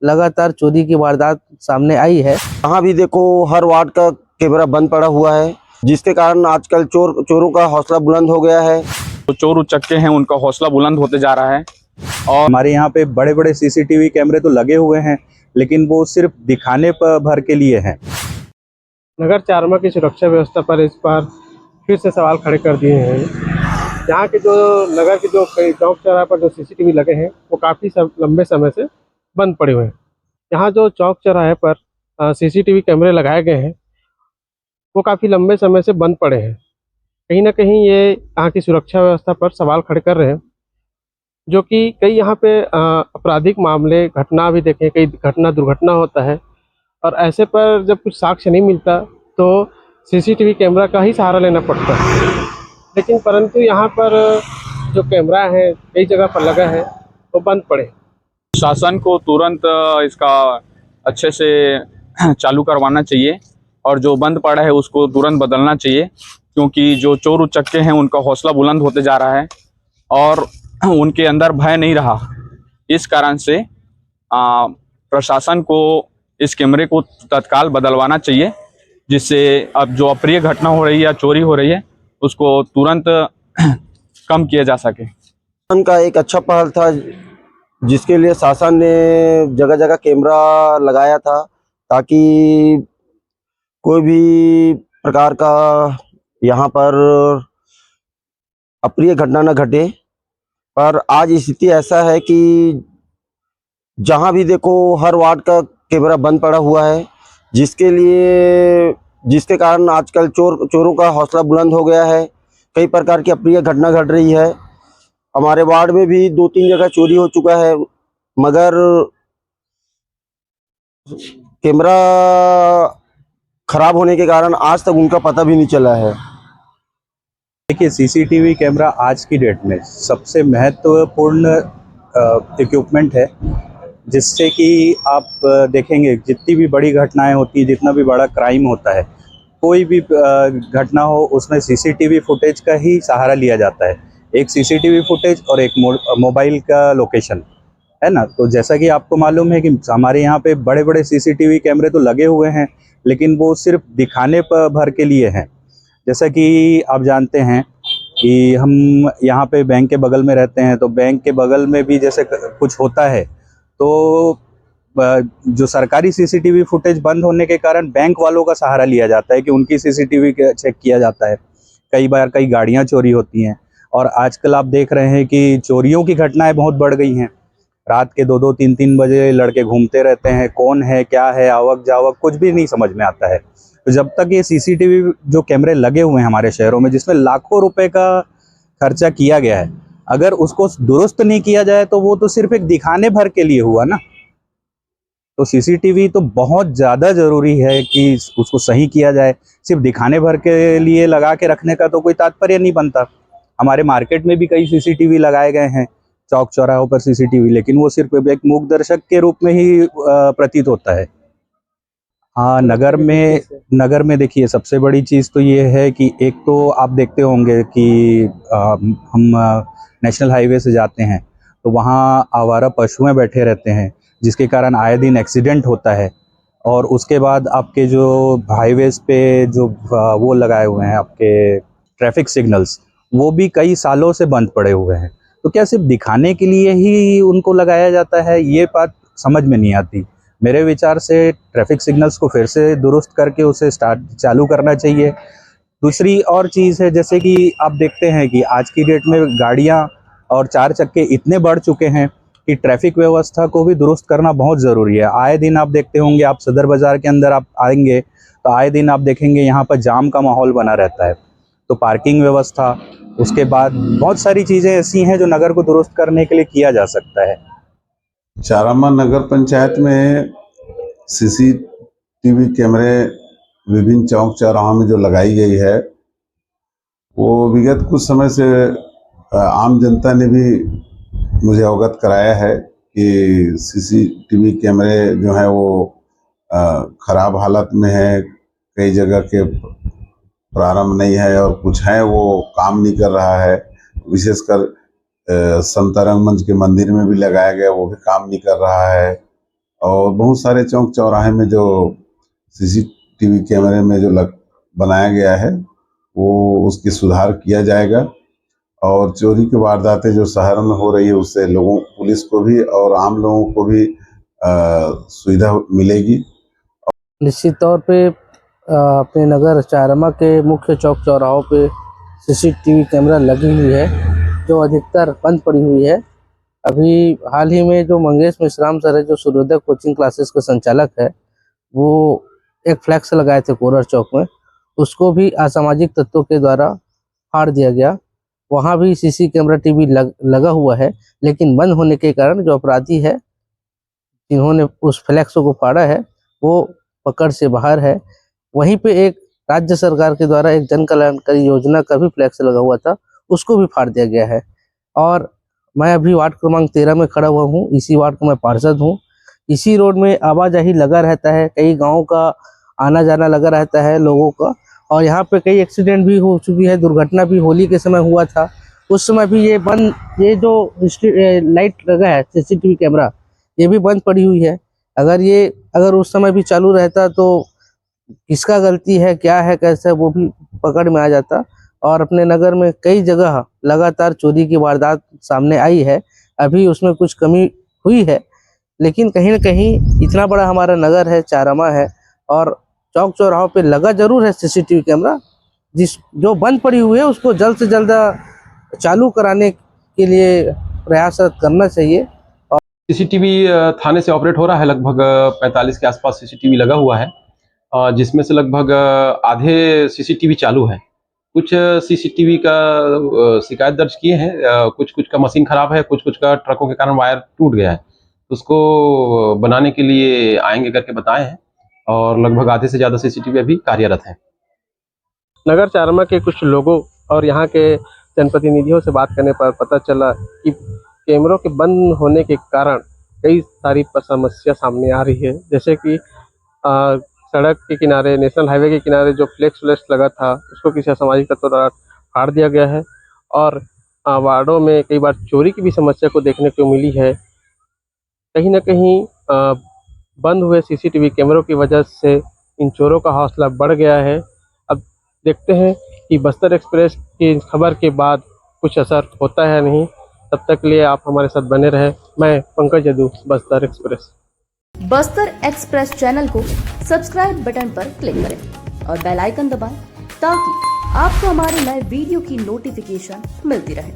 लगातार चोरी की वारदात सामने आई है। जहाँ भी देखो हर वार्ड का कैमरा बंद पड़ा हुआ है, जिसके कारण आजकल चोरों का हौसला बुलंद हो गया है। जो चोर उचक्के हैं उनका हौसला बुलंद होते जा रहा है। और हमारे यहाँ पे बड़े बड़े सीसीटीवी कैमरे तो लगे हुए हैं, लेकिन वो सिर्फ दिखाने पर भर के लिए हैं। नगर चारमा की सुरक्षा व्यवस्था पर इस बार फिर से सवाल खड़े कर दिए हैं। यहाँ के जो नगर के जो कई चौक चौराहे पर जो सीसीटीवी लगे हैं वो काफ़ी लंबे समय से बंद पड़े हुए हैं। यहाँ जो चौक चौराहे पर सीसीटीवी कैमरे लगाए गए हैं वो काफ़ी लंबे समय से बंद पड़े हैं। कहीं ना कहीं ये यहाँ की सुरक्षा व्यवस्था पर सवाल खड़े कर रहे हैं, जो कि कई यहाँ पे आपराधिक मामले घटना भी देखें, कई घटना दुर्घटना होता है और ऐसे पर जब कुछ साक्ष्य नहीं मिलता तो सीसीटीवी कैमरा का ही सहारा लेना पड़ता है। लेकिन परंतु यहाँ पर जो कैमरा है कई जगह पर लगा है वो बंद पड़े। शासन को तुरंत इसका अच्छे से चालू करवाना चाहिए और जो बंद पड़ा है उसको तुरंत बदलना चाहिए, क्योंकि जो चोर उचक्के हैं उनका हौसला बुलंद होते जा रहा है और उनके अंदर भय नहीं रहा। इस कारण से प्रशासन को इस कैमरे को तत्काल बदलवाना चाहिए, जिससे अब जो अप्रिय घटना हो रही है या चोरी हो रही है उसको तुरंत कम किया जा सके। उनका एक अच्छा पहल था, जिसके लिए शासन ने जगह जगह कैमरा लगाया था, ताकि कोई भी प्रकार का यहाँ पर अप्रिय घटना न घटे। पर आज स्थिति ऐसा है कि जहाँ भी देखो हर वार्ड का कैमरा बंद पड़ा हुआ है, जिसके कारण आजकल चोरों का हौसला बुलंद हो गया है। कई प्रकार की अप्रिय घटना घट रही है। हमारे वार्ड में भी 2-3 जगह चोरी हो चुका है, मगर कैमरा खराब होने के कारण आज तक उनका पता भी नहीं चला है। देखिए, सीसीटीवी कैमरा आज की डेट में सबसे महत्वपूर्ण इक्विपमेंट है, जिससे कि आप देखेंगे जितनी भी बड़ी घटनाएं होती हैं, जितना भी बड़ा क्राइम होता है, कोई भी घटना हो उसमें सीसीटीवी फुटेज का ही सहारा लिया जाता है। एक सीसीटीवी फुटेज और एक मोबाइल का लोकेशन, है ना। तो जैसा कि आपको मालूम है कि हमारे यहाँ पे बड़े बड़े सीसीटीवी कैमरे तो लगे हुए हैं, लेकिन वो सिर्फ दिखाने पर भर के लिए हैं। जैसा कि आप जानते हैं कि हम यहाँ पे बैंक के बगल में रहते हैं, तो बैंक के बगल में भी जैसे कुछ होता है तो जो सरकारी सीसीटीवी फुटेज बंद होने के कारण बैंक वालों का सहारा लिया जाता है कि उनकी सीसीटीवी चेक किया जाता है। कई बार कई गाड़ियाँ चोरी होती हैं और आजकल आप देख रहे हैं कि चोरियों की घटनाएं बहुत बढ़ गई हैं। रात के 2-2, 3-3 बजे लड़के घूमते रहते हैं, कौन है क्या है, आवक जावक कुछ भी नहीं समझ में आता है। तो जब तक ये सीसीटीवी जो कैमरे लगे हुए हैं हमारे शहरों में, जिसमें लाखों रुपए का खर्चा किया गया है, अगर उसको दुरुस्त नहीं किया जाए तो वो तो सिर्फ एक दिखाने भर के लिए हुआ ना। तो सीसीटीवी तो बहुत ज़्यादा ज़रूरी है कि उसको सही किया जाए। सिर्फ दिखाने भर के लिए लगा के रखने का तो कोई तात्पर्य नहीं बनता। हमारे मार्केट में भी कई सीसीटीवी लगाए गए हैं, चौक चौराहों पर सीसीटीवी, लेकिन वो सिर्फ एक मूक दर्शक के रूप में ही प्रतीत होता है। हाँ, नगर में देखिए सबसे बड़ी चीज़ तो ये है कि एक तो आप देखते होंगे कि हम नेशनल हाईवे से जाते हैं तो वहाँ आवारा पशुएं बैठे रहते हैं, जिसके कारण आए दिन एक्सीडेंट होता है। और उसके बाद आपके जो हाईवेज़ पे जो वो लगाए हुए हैं आपके ट्रैफिक सिग्नल्स, वो भी कई सालों से बंद पड़े हुए हैं। तो क्या सिर्फ दिखाने के लिए ही उनको लगाया जाता है, ये बात समझ में नहीं आती। मेरे विचार से ट्रैफिक सिग्नल्स को फिर से दुरुस्त करके उसे चालू करना चाहिए। दूसरी और चीज़ है, जैसे कि आप देखते हैं कि आज की डेट में गाड़ियां और 4 चक्के इतने बढ़ चुके हैं कि ट्रैफिक व्यवस्था को भी दुरुस्त करना बहुत ज़रूरी है। आए दिन आप देखते होंगे, आप सदर बाज़ार के अंदर आप आएंगे तो आए दिन आप देखेंगे यहाँ पर जाम का माहौल बना रहता है। तो पार्किंग व्यवस्था, उसके बाद बहुत सारी चीज़ें ऐसी हैं जो नगर को दुरुस्त करने के लिए किया जा सकता है। चारामा नगर पंचायत में सीसीटीवी कैमरे विभिन्न चौक चौराहों में जो लगाई गई है, वो विगत कुछ समय से आम जनता ने भी मुझे अवगत कराया है कि सीसीटीवी कैमरे जो है वो खराब हालत में है, कई जगह के प्रारंभ नहीं है और कुछ है वो काम नहीं कर रहा है। विशेषकर संतरंग मंच के मंदिर में भी लगाया गया, वो भी काम नहीं कर रहा है। और बहुत सारे चौक चौराहे में जो सीसीटीवी कैमरे में जो बनाया गया है वो उसकी सुधार किया जाएगा। और चोरी की वारदातें जो शहर में हो रही है उससे लोगों पुलिस को भी और आम लोगों को भी सुविधा मिलेगी। निश्चित तौर पे अपने नगर चारमा के मुख्य चौक चौराहों पे सीसीटीवी कैमरा लगी हुई है जो अधिकतर बंद पड़ी हुई है। अभी हाल ही में जो मंगेश मिश्राम सर है जो सूर्योदय कोचिंग क्लासेस के संचालक है, वो एक फ्लैक्स लगाए थे कोरर चौक में, उसको भी असामाजिक तत्वों के द्वारा फाड़ दिया गया। वहाँ भी सीसी कैमरा टीवी लगा हुआ है, लेकिन बंद होने के कारण जो अपराधी है जिन्होंने उस फ्लैक्स को फाड़ा है वो पकड़ से बाहर है। वहीं पे एक राज्य सरकार के द्वारा एक जन कल्याणकारी योजना का भी फ्लैक्स लगा हुआ था, उसको भी फाड़ दिया गया है। और मैं अभी वार्ड क्रमांक 13 में खड़ा हुआ हूँ। इसी वार्ड का मैं पार्षद हूँ। इसी रोड में आवाजाही लगा रहता है, कई गाँव का आना जाना लगा रहता है लोगों का, और यहाँ पे कई एक्सीडेंट भी हो चुकी है। दुर्घटना भी होली के समय हुआ था, उस समय भी ये जो लाइट लगा है सीसीटीवी कैमरा ये भी बंद पड़ी हुई है। अगर उस समय भी चालू रहता तो किसका गलती है, क्या है, कैसे है, वो भी पकड़ में आ जाता। और अपने नगर में कई जगह लगातार चोरी की वारदात सामने आई है। अभी उसमें कुछ कमी हुई है, लेकिन कहीं न कहीं इतना बड़ा हमारा नगर है, चारामा है, और चौक चौराहों पे लगा जरूर है सीसीटीवी कैमरा। जो बंद पड़ी हुई है उसको जल्द से जल्द चालू कराने के लिए प्रयास करना चाहिए। सीसीटीवी थाने से ऑपरेट हो रहा है, लगभग 45 के आसपास सीसीटीवी लगा हुआ है, जिसमें से लगभग आधे सीसीटीवी चालू है। कुछ सीसीटीवी का शिकायत दर्ज किए हैं, कुछ का मशीन खराब है, कुछ का ट्रकों के कारण वायर टूट गया है, उसको बनाने के लिए आएंगे करके बताए हैं, और लगभग आधे से ज़्यादा सीसीटीवी अभी कार्यरत हैं। नगर चारमा के कुछ लोगों और यहाँ के जनप्रतिनिधियों से बात करने पर पता चला कि कैमरों के बंद होने के कारण कई सारी समस्या सामने आ रही है। जैसे कि सड़क के किनारे, नेशनल हाईवे के किनारे जो फ्लेक्स लगा था उसको किसी असामाजिक तत्व द्वारा फाड़ दिया गया है, और वार्डों में कई बार चोरी की भी समस्या को देखने को मिली है। कहीं न कहीं बंद हुए सीसीटीवी कैमरों की वजह से इन चोरों का हौसला बढ़ गया है। अब देखते हैं कि बस्तर एक्सप्रेस की खबर के बाद कुछ असर होता है नहीं। तब तक के लिए आप हमारे साथ बने रहें। मैं Pankaj Yadu, Bastar express. Bastar express channel को सब्सक्राइब बटन पर क्लिक करें और बेल आइकन दबाएं ताकि आपको हमारे नए वीडियो की नोटिफिकेशन मिलती रहे।